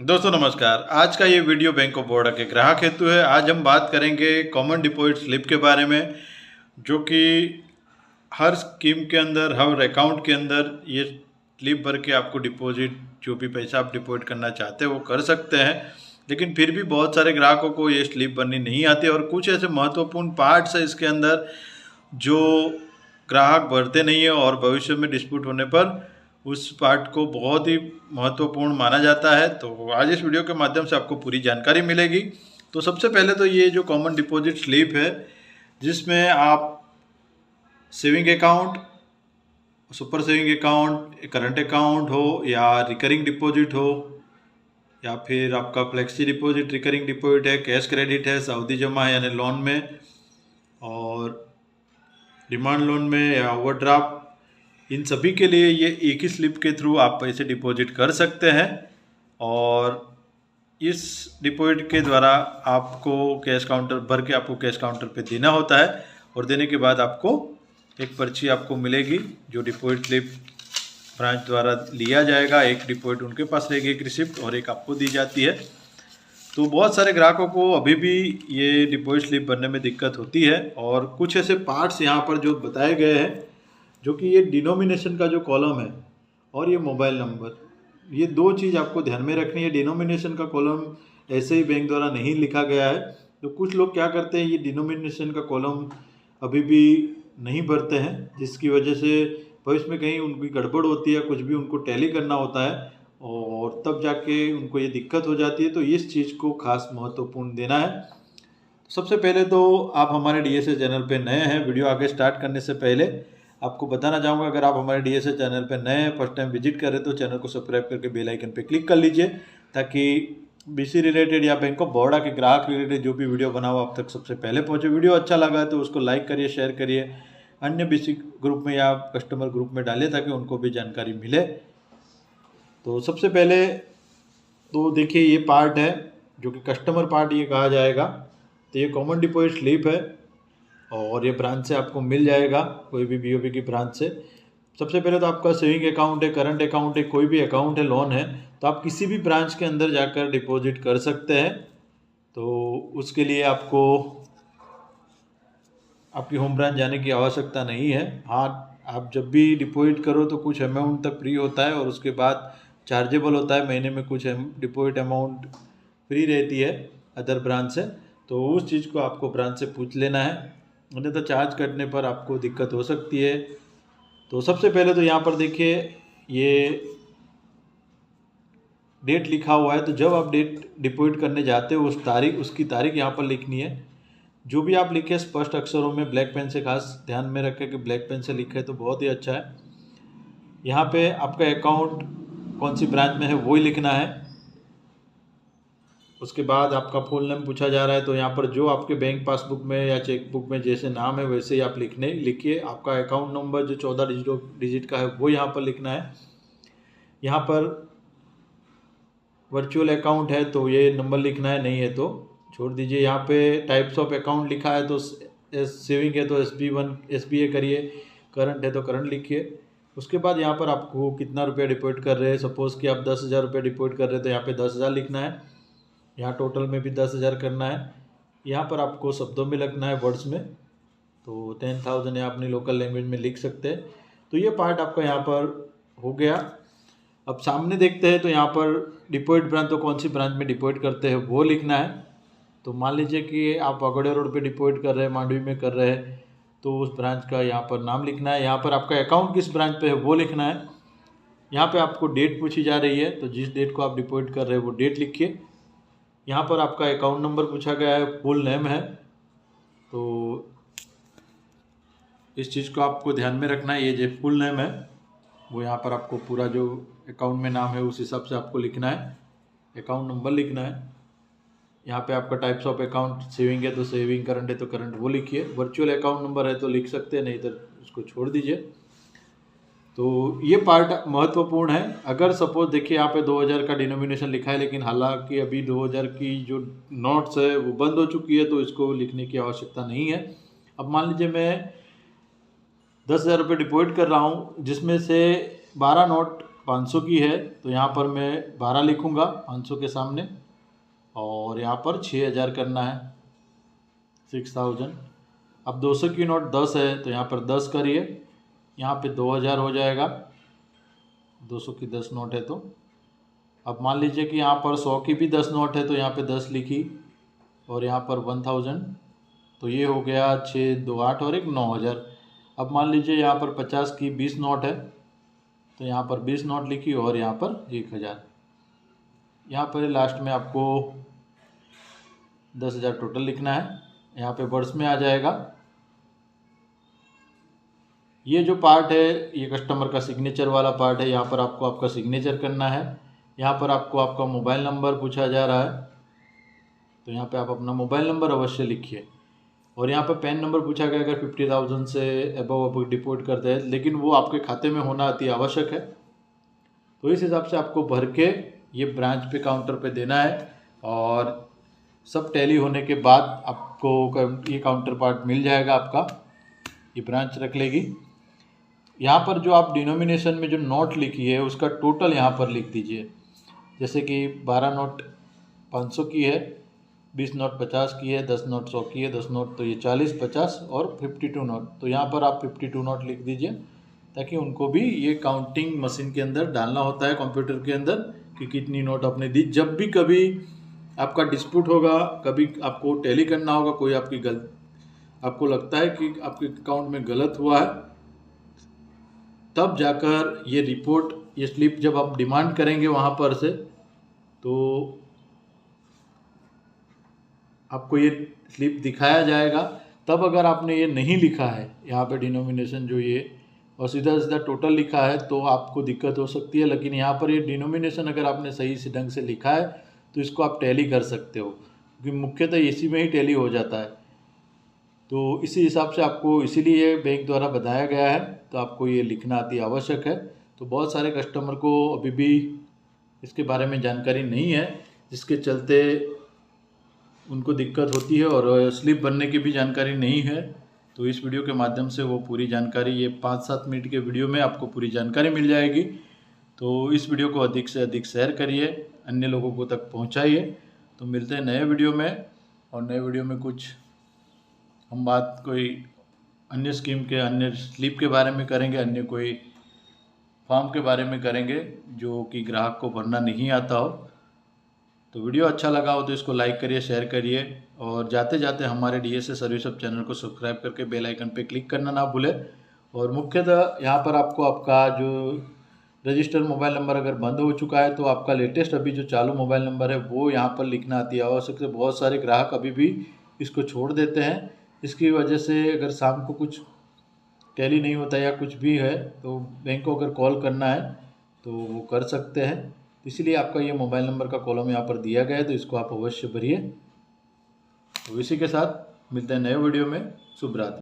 दोस्तों नमस्कार। आज का ये वीडियो बैंक ऑफ बड़ौदा के ग्राहक हेतु है। आज हम बात करेंगे कॉमन डिपॉजिट स्लिप के बारे में, जो कि हर स्कीम के अंदर, हर अकाउंट के अंदर ये स्लिप भर के आपको डिपॉजिट, जो भी पैसा आप डिपॉजिट करना चाहते हैं वो कर सकते हैं। लेकिन फिर भी बहुत सारे ग्राहकों को ये स्लिप भरनी नहीं आती और कुछ ऐसे महत्वपूर्ण पार्ट्स है इसके अंदर जो ग्राहक भरते नहीं है और भविष्य में डिस्प्यूट होने पर उस पार्ट को बहुत ही महत्वपूर्ण माना जाता है। तो आज इस वीडियो के माध्यम से आपको पूरी जानकारी मिलेगी। तो सबसे पहले तो ये जो कॉमन डिपॉजिट स्लिप है, जिसमें आप saving account, super saving account, current account हो या रिकरिंग डिपॉजिट हो या फिर आपका फ्लेक्सी डिपॉजिट, रिकरिंग डिपॉजिट है, कैश क्रेडिट है, सावधि जमा है यानी लोन में, और डिमांड लोन में या ओवरड्राफ्ट, इन सभी के लिए ये एक ही स्लिप के थ्रू आप पैसे डिपॉजिट कर सकते हैं। और इस डिपॉजिट के द्वारा आपको कैश काउंटर भर के आपको कैश काउंटर पे देना होता है और देने के बाद आपको एक पर्ची आपको मिलेगी जो डिपॉजिट स्लिप ब्रांच द्वारा लिया जाएगा। एक डिपॉजिट उनके पास रहेगी, एक रिसिप्ट, और एक आपको दी जाती है। तो बहुत सारे ग्राहकों को अभी भी ये डिपॉजिट स्लिप भरने में दिक्कत होती है और कुछ ऐसे पार्ट्स यहाँ पर जो बताए गए हैं, जो कि ये डिनोमिनेशन का जो कॉलम है और ये मोबाइल नंबर, ये दो चीज़ आपको ध्यान में रखनी है। डिनोमिनेशन का कॉलम ऐसे ही बैंक द्वारा नहीं लिखा गया है, तो कुछ लोग क्या करते हैं, ये डिनोमिनेशन का कॉलम अभी भी नहीं भरते हैं, जिसकी वजह से भविष्य में कहीं उनकी गड़बड़ होती है, कुछ भी उनको टैली करना होता है और तब जाके उनको ये दिक्कत हो जाती है। तो इस चीज़ को खास महत्वपूर्ण देना है। सबसे पहले तो आप हमारे DSA चैनल पे नए हैं। वीडियो आगे स्टार्ट करने से पहले आपको बताना चाहूँगा, अगर आप हमारे DSA चैनल पे नए हैं, फर्स्ट टाइम विजिट कर रहे हैं, तो चैनल को सब्सक्राइब करके बेल आइकन पे क्लिक कर लीजिए, ताकि BC रिलेटेड या बैंक ऑफ बड़ौदा के ग्राहक रिलेटेड जो भी वीडियो बनाओ आप तक सबसे पहले पहुँचे। वीडियो अच्छा लगा है तो उसको लाइक करिए, शेयर करिए, अन्य BC ग्रुप में या कस्टमर ग्रुप में डालिए ताकि उनको भी जानकारी मिले। तो सबसे पहले तो देखिए, ये पार्ट है जो कि कस्टमर पार्ट ये कहा जाएगा। तो ये कॉमन डिपॉजिट स्लिप है और ये ब्रांच से आपको मिल जाएगा, कोई भी BOB की ब्रांच से। सबसे पहले तो आपका सेविंग अकाउंट है, करंट अकाउंट है, कोई भी अकाउंट है, लोन है, तो आप किसी भी ब्रांच के अंदर जाकर डिपॉजिट कर सकते हैं। तो उसके लिए आपको आपकी होम ब्रांच जाने की आवश्यकता नहीं है। हाँ, आप जब भी डिपॉजिट करो तो कुछ अमाउंट तक फ्री होता है और उसके बाद चार्जेबल होता है, महीने में कुछ डिपॉजिट अमाउंट फ्री रहती है अदर ब्रांच से। तो उस चीज़ को आपको ब्रांच से पूछ लेना है, नहीं तो चार्ज कटने पर आपको दिक्कत हो सकती है। तो सबसे पहले तो यहाँ पर देखिए, ये डेट लिखा हुआ है। तो जब आप डेट डिपॉजिट करने जाते हो उसकी तारीख यहाँ पर लिखनी है। जो भी आप लिखे स्पष्ट अक्षरों में ब्लैक पेन से, खास ध्यान में रखें कि ब्लैक पेन से लिखे तो बहुत ही अच्छा है। यहाँ पे आपका अकाउंट कौन सी ब्रांच में है वो ही लिखना है। उसके बाद आपका फुल नेम पूछा जा रहा है, तो यहाँ पर जो आपके बैंक पासबुक में या चेकबुक में जैसे नाम है वैसे ही आप लिखिए। आपका अकाउंट नंबर जो 14 डिजिट का है वो यहाँ पर लिखना है। यहाँ पर वर्चुअल अकाउंट है तो ये नंबर लिखना है, नहीं है तो छोड़ दीजिए। यहाँ पे टाइप्स ऑफ अकाउंट लिखा है, तो सेविंग है तो SB1 SBA करिए, करंट है तो करंट लिखिए। उसके बाद यहाँ पर आपको कितना रुपया डिपॉजिट कर रहे हैं, सपोज़ कि आप 10,000 रुपये डिपॉजिट कर रहे हैं तो यहाँ पे 10,000 लिखना है। यहाँ टोटल में भी 10,000 करना है। यहाँ पर आपको शब्दों में लिखना है, वर्ड्स में, तो 10,000 या अपनी लोकल लैंग्वेज में लिख सकते हैं। तो ये पार्ट आपका यहाँ पर हो गया। अब सामने देखते हैं, तो यहाँ पर डिपॉजिट ब्रांच, तो कौन सी ब्रांच में डिपॉजिट करते हैं वो लिखना है। तो मान लीजिए कि आप वागोड़िया रोड पे डिपॉजिट कर रहे हैं, मांडवी में कर रहे हैं, तो उस ब्रांच का यहाँ पर नाम लिखना है। यहाँ पर आपका अकाउंट किस ब्रांच पे है वो लिखना है। यहाँ पे आपको डेट पूछी जा रही है, तो जिस डेट को आप डिपॉजिट कर रहे हैं वो डेट लिखिए। यहाँ पर आपका अकाउंट नंबर पूछा गया है, फुल नेम है, तो इस चीज़ को आपको ध्यान में रखना है। ये जो फुल नेम है वो यहाँ पर आपको पूरा जो अकाउंट में नाम है उस हिसाब से आपको लिखना है। अकाउंट नंबर लिखना है। यहाँ पे आपका टाइप्स ऑफ अकाउंट, सेविंग है तो सेविंग, करंट है तो करंट वो लिखिए। वर्चुअल अकाउंट नंबर है तो लिख सकते हैं, नहीं तो उसको छोड़ दीजिए। तो ये पार्ट महत्वपूर्ण है। अगर सपोज देखिए यहाँ पे 2000 का डिनोमिनेशन लिखा है, लेकिन हालांकि अभी 2000 की जो नोट्स है वो बंद हो चुकी है, तो इसको लिखने की आवश्यकता नहीं है। अब मान लीजिए मैं 10,000 रुपये डिपॉजिट कर रहा हूँ, जिसमें से 12 नोट 500 की है तो यहाँ पर मैं 12 लिखूँगा 500 के सामने, और यहाँ पर 6000 करना है 6000। अब 200 की नोट 10 है तो यहाँ पर 10 करिए, यहाँ पे 2000 हो जाएगा, 200 की 10 नोट है तो। अब मान लीजिए कि यहाँ पर 100 की भी 10 नोट है तो यहाँ पे 10 लिखी, और यहाँ पर 1000, तो ये हो गया 6 2 8 और एक 9000। अब मान लीजिए यहाँ पर 50 की 20 नोट है तो यहाँ पर 20 नोट लिखी और यहाँ पर 1000। यहाँ पर लास्ट में आपको 10,000 टोटल लिखना है, यहाँ पे वर्ड्स में आ जाएगा। ये जो पार्ट है ये कस्टमर का सिग्नेचर वाला पार्ट है, यहाँ पर आपको आपका सिग्नेचर करना है। यहाँ पर आपको आपका मोबाइल नंबर पूछा जा रहा है तो यहाँ पे आप अपना मोबाइल नंबर अवश्य लिखिए, और यहाँ पर पैन नंबर पूछा गया अगर 50,000 से अबव आप डिपॉजिट करते हैं, लेकिन वो आपके खाते में होना अति आवश्यक है। तो इस हिसाब से आपको भर के ये ब्रांच पे काउंटर पे देना है, और सब टैली होने के बाद आपको ये काउंटर पार्ट मिल जाएगा आपका, ये ब्रांच रख लेगी। यहाँ पर जो आप डिनोमिनेशन में जो नोट लिखी है उसका टोटल यहाँ पर लिख दीजिए। जैसे कि 12 नोट 500 की है, 20 नोट 50 की है, 10 नोट 100 की है, 10 नोट तो ये 40 50 और 52 नोट, तो यहाँ पर आप 52 नोट लिख दीजिए, ताकि उनको भी ये काउंटिंग मशीन के अंदर डालना होता है कंप्यूटर के अंदर कि कितनी नोट आपने दी। जब भी कभी आपका डिस्प्यूट होगा, कभी आपको टैली करना होगा, कोई आपको लगता है कि आपके अकाउंट में गलत हुआ है, तब जाकर ये रिपोर्ट, ये स्लिप जब आप डिमांड करेंगे वहाँ पर से, तो आपको ये स्लिप दिखाया जाएगा। तब अगर आपने ये नहीं लिखा है यहाँ पे डिनोमिनेशन जो ये, और सीधा सीधा टोटल लिखा है, तो आपको दिक्कत हो सकती है। लेकिन यहाँ पर ये डिनोमिनेशन अगर आपने सही से ढंग से लिखा है तो इसको आप टैली कर सकते हो, क्योंकि मुख्यतः इसी में ही टैली हो जाता है। तो इसी हिसाब से आपको, इसीलिए बैंक द्वारा बताया गया है, तो आपको ये लिखना अति आवश्यक है। तो बहुत सारे कस्टमर को अभी भी इसके बारे में जानकारी नहीं है, जिसके चलते उनको दिक्कत होती है, और स्लिप बनने की भी जानकारी नहीं है। तो इस वीडियो के माध्यम से वो पूरी जानकारी, ये 5-7 मिनट के वीडियो में आपको पूरी जानकारी मिल जाएगी। तो इस वीडियो को अधिक से अधिक शेयर करिए, अन्य लोगों को तक पहुंचाइए। तो मिलते हैं नए वीडियो में, और नए वीडियो में कुछ हम बात कोई अन्य स्कीम के, अन्य स्लिप के बारे में करेंगे, अन्य कोई फॉर्म के बारे में करेंगे जो कि ग्राहक को भरना नहीं आता हो। तो वीडियो अच्छा लगा हो तो इसको लाइक करिए, शेयर करिए, और जाते जाते हमारे DSA सर्विस हब चैनल को सब्सक्राइब करके बेल आइकन पे क्लिक करना ना भूलें। और मुख्यतः यहाँ पर आपको आपका जो रजिस्टर्ड मोबाइल नंबर अगर बंद हो चुका है तो आपका लेटेस्ट अभी जो चालू मोबाइल नंबर है वो यहाँ पर लिखना अति आवश्यक है। बहुत सारे ग्राहक अभी भी इसको छोड़ देते हैं, इसकी वजह से अगर शाम को कुछ टैली नहीं होता या कुछ भी है तो बैंक को अगर कॉल करना है तो वो कर सकते हैं। इसलिए आपका ये मोबाइल नंबर का कॉलम यहाँ पर दिया गया है, तो इसको आप अवश्य भरिए। तो इसी के साथ मिलते हैं नए वीडियो में। शुभ रात्रि।